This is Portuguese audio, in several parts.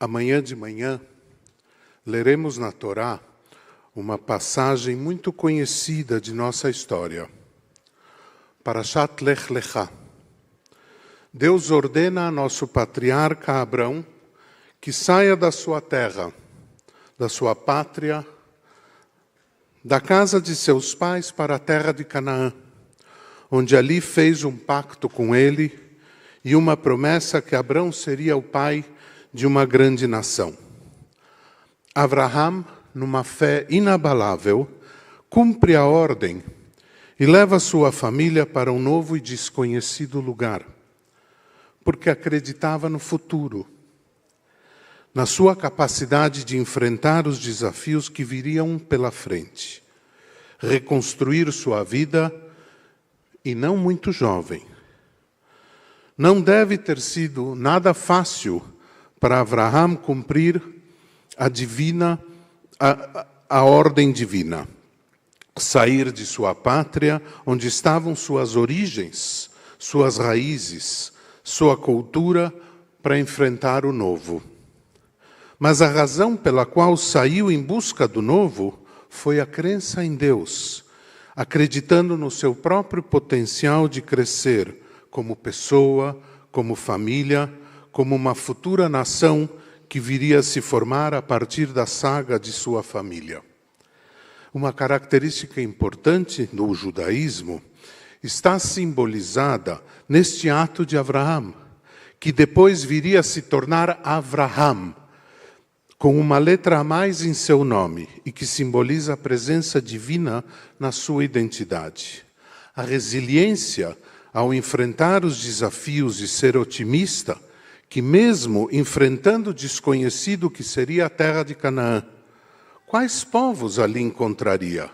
Amanhã de manhã, leremos na Torá uma passagem muito conhecida de nossa história. Parashat Lech Lechá. Deus ordena a nosso patriarca Abrão que saia da sua terra, da sua pátria, da casa de seus pais para a terra de Canaã, onde ali fez um pacto com ele e uma promessa que Abrão seria o pai de uma grande nação. Abraham, numa fé inabalável, cumpre a ordem e leva sua família para um novo e desconhecido lugar, porque acreditava no futuro, na sua capacidade de enfrentar os desafios que viriam pela frente, reconstruir sua vida, e não muito jovem. Não deve ter sido nada fácil para Abraham cumprir a ordem divina, sair de sua pátria, onde estavam suas origens, suas raízes, sua cultura, para enfrentar o novo. Mas a razão pela qual saiu em busca do novo foi a crença em Deus, acreditando no seu próprio potencial de crescer como pessoa, como família, como uma futura nação que viria a se formar a partir da saga de sua família. Uma característica importante do judaísmo está simbolizada neste ato de Abraham, que depois viria a se tornar Avraham, com uma letra a mais em seu nome e que simboliza a presença divina na sua identidade. A resiliência ao enfrentar os desafios e ser otimista, que mesmo enfrentando o desconhecido que seria a terra de Canaã, quais povos ali encontraria?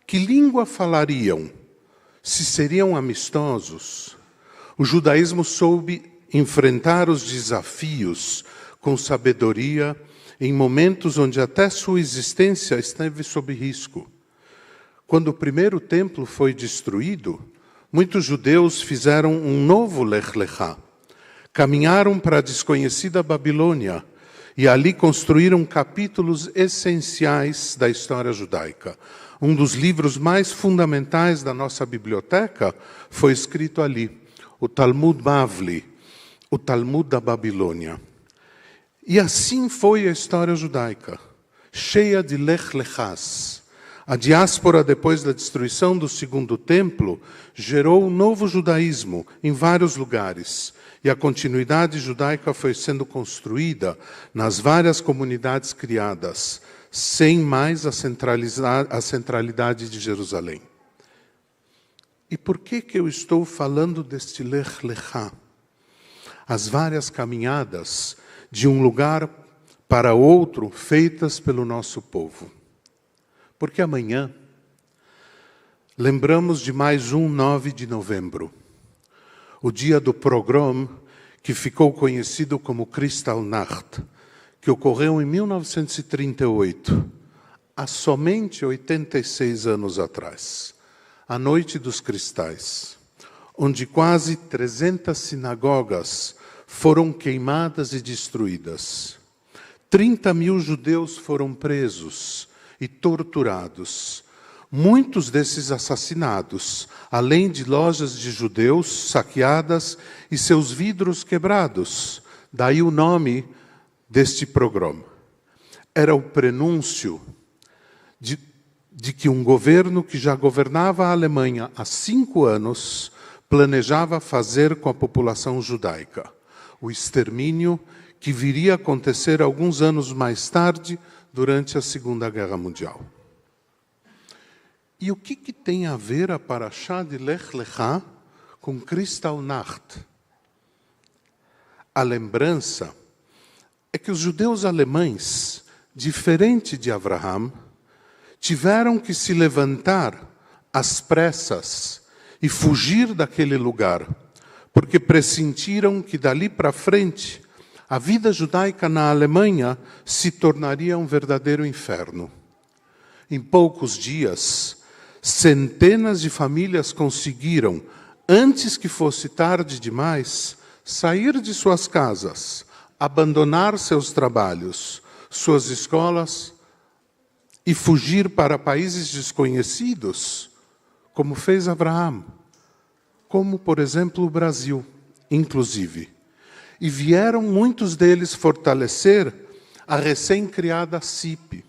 Que língua falariam? Se seriam amistosos? O judaísmo soube enfrentar os desafios com sabedoria em momentos onde até sua existência esteve sob risco. Quando o primeiro templo foi destruído, muitos judeus fizeram um novo Lech Lechá. Caminharam para a desconhecida Babilônia e ali construíram capítulos essenciais da história judaica. Um dos livros mais fundamentais da nossa biblioteca foi escrito ali, o Talmud Bavli, o Talmud da Babilônia. E assim foi a história judaica, cheia de Lech Lechás. A diáspora, depois da destruição do segundo templo, gerou um novo judaísmo em vários lugares. E a continuidade judaica foi sendo construída nas várias comunidades criadas, sem mais a centralidade de Jerusalém. E por que eu estou falando deste Lech Lechá? As várias caminhadas de um lugar para outro feitas pelo nosso povo. Porque amanhã lembramos de mais um 9 de novembro, o dia do pogrom que ficou conhecido como Kristallnacht, que ocorreu em 1938, há somente 86 anos atrás, a Noite dos Cristais, onde quase 300 sinagogas foram queimadas e destruídas. 30 mil judeus foram presos e torturados. Muitos desses assassinados, além de lojas de judeus saqueadas e seus vidros quebrados. Daí o nome deste pogrom. Era o prenúncio de que um governo que já governava a Alemanha há 5 anos planejava fazer com a população judaica. O extermínio que viria a acontecer alguns anos mais tarde, durante a Segunda Guerra Mundial. E o que tem a ver a Parashá de Lech Lechá com Kristallnacht? A lembrança é que os judeus alemães, diferente de Abraham, tiveram que se levantar às pressas e fugir daquele lugar, porque pressentiram que dali para frente a vida judaica na Alemanha se tornaria um verdadeiro inferno. Em poucos dias, centenas de famílias conseguiram, antes que fosse tarde demais, sair de suas casas, abandonar seus trabalhos, suas escolas e fugir para países desconhecidos, como fez Abraão, como, por exemplo, o Brasil, inclusive. E vieram muitos deles fortalecer a recém-criada CIP,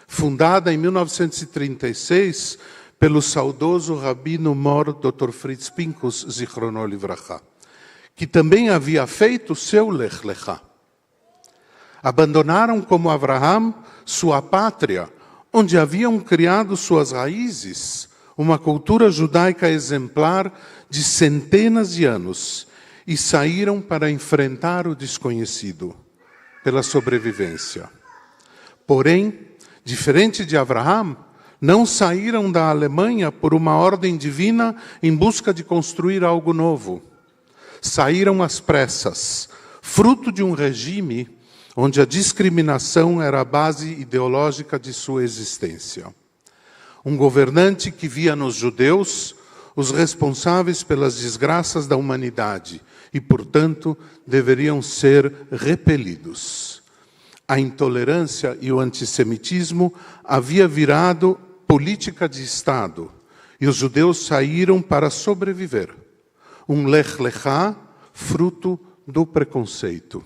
fundada em 1936 pelo saudoso rabino mor Dr. Fritz Pincus, Zichrono Livracha, que também havia feito seu Lech Lechá. Abandonaram como Abraham sua pátria, onde haviam criado suas raízes, uma cultura judaica exemplar de centenas de anos, e saíram para enfrentar o desconhecido, pela sobrevivência. Porém, diferente de Abraham, não saíram da Alemanha por uma ordem divina em busca de construir algo novo. Saíram às pressas, fruto de um regime onde a discriminação era a base ideológica de sua existência. Um governante que via nos judeus os responsáveis pelas desgraças da humanidade e, portanto, deveriam ser repelidos. A intolerância e o antissemitismo havia virado política de Estado e os judeus saíram para sobreviver. Um Lech Lechá, fruto do preconceito.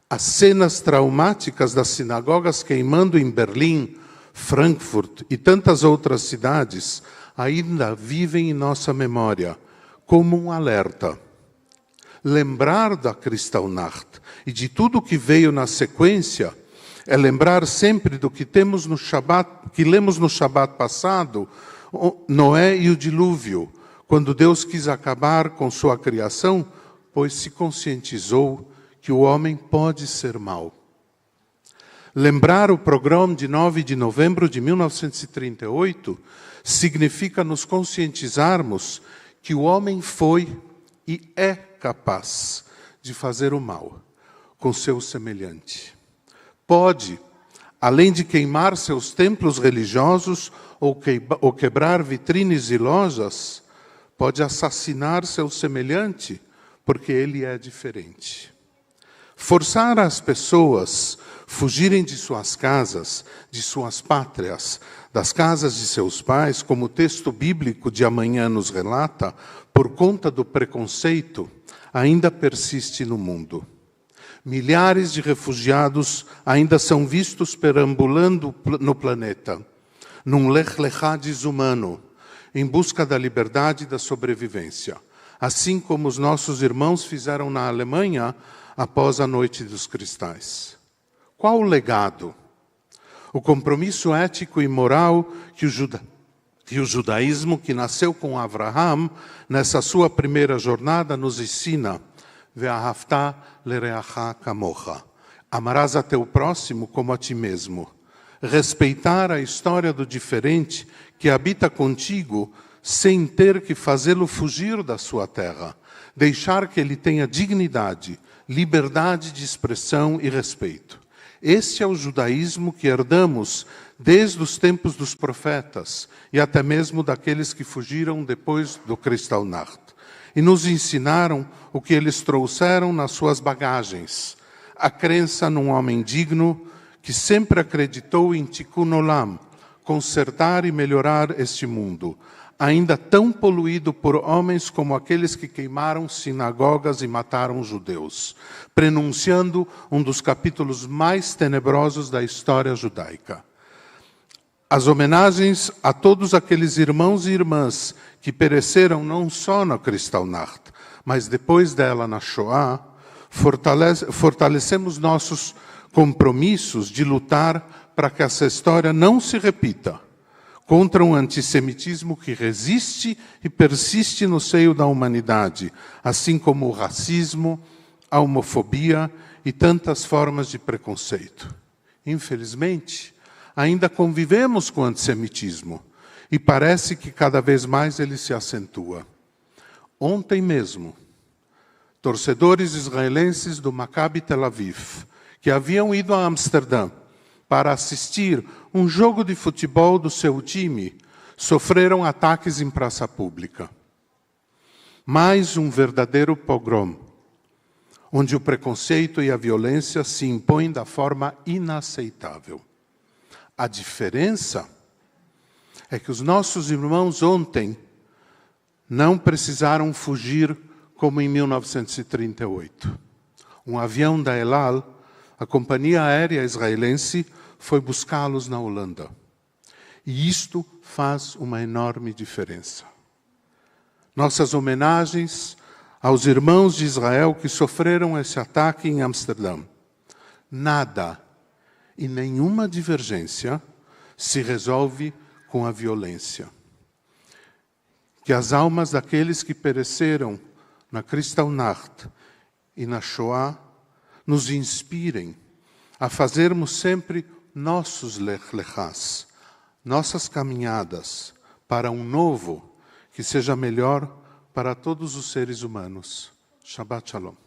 As cenas traumáticas das sinagogas queimando em Berlim, Frankfurt e tantas outras cidades ainda vivem em nossa memória como um alerta. Lembrar da Kristallnacht e de tudo que veio na sequência é lembrar sempre do que temos no Shabat, que lemos no Shabat passado, Noé e o dilúvio, quando Deus quis acabar com sua criação, pois se conscientizou que o homem pode ser mau. Lembrar o pogrom de 9 de novembro de 1938 significa nos conscientizarmos que o homem foi e é capaz de fazer o mal com seu semelhante. Pode, além de queimar seus templos religiosos ou quebrar vitrines e lojas, pode assassinar seu semelhante porque ele é diferente. Forçar as pessoas fugirem de suas casas, de suas pátrias, das casas de seus pais, como o texto bíblico de amanhã nos relata, por conta do preconceito, ainda persiste no mundo. Milhares de refugiados ainda são vistos perambulando no planeta, num Lech Lechá desumano, em busca da liberdade e da sobrevivência, assim como os nossos irmãos fizeram na Alemanha após a Noite dos Cristais. Qual o legado? O compromisso ético e moral que o judaísmo, que nasceu com Abraham, nessa sua primeira jornada, nos ensina. Ve'ahavta lereacha kamocha. Amarás a teu próximo como a ti mesmo. Respeitar a história do diferente que habita contigo sem ter que fazê-lo fugir da sua terra. Deixar que ele tenha dignidade, liberdade de expressão e respeito. Este é o judaísmo que herdamos desde os tempos dos profetas e até mesmo daqueles que fugiram depois do Kristallnacht. E nos ensinaram o que eles trouxeram nas suas bagagens. A crença num homem digno que sempre acreditou em Tikkun Olam, consertar e melhorar este mundo, ainda tão poluído por homens como aqueles que queimaram sinagogas e mataram judeus, prenunciando um dos capítulos mais tenebrosos da história judaica. As homenagens a todos aqueles irmãos e irmãs que pereceram não só na Kristallnacht, mas depois dela na Shoah, fortalecemos nossos compromissos de lutar para que essa história não se repita, contra um antissemitismo que resiste e persiste no seio da humanidade, assim como o racismo, a homofobia e tantas formas de preconceito. Infelizmente, ainda convivemos com o antissemitismo e parece que cada vez mais ele se acentua. Ontem mesmo, torcedores israelenses do Maccabi Tel Aviv, que haviam ido a Amsterdã para assistir um jogo de futebol do seu time, sofreram ataques em praça pública. Mais um verdadeiro pogrom. onde o preconceito e a violência se impõem da forma inaceitável. A diferença é que os nossos irmãos ontem não precisaram fugir como em 1938. Um avião da El Al, a companhia aérea israelense, foi buscá-los na Holanda. E isto faz uma enorme diferença. Nossas homenagens aos irmãos de Israel que sofreram esse ataque em Amsterdã. Nada e nenhuma divergência se resolve com a violência. Que as almas daqueles que pereceram na Kristallnacht e na Shoah nos inspirem a fazermos sempre nossos lech lechás, nossas caminhadas para um novo que seja melhor para todos os seres humanos. Shabbat Shalom.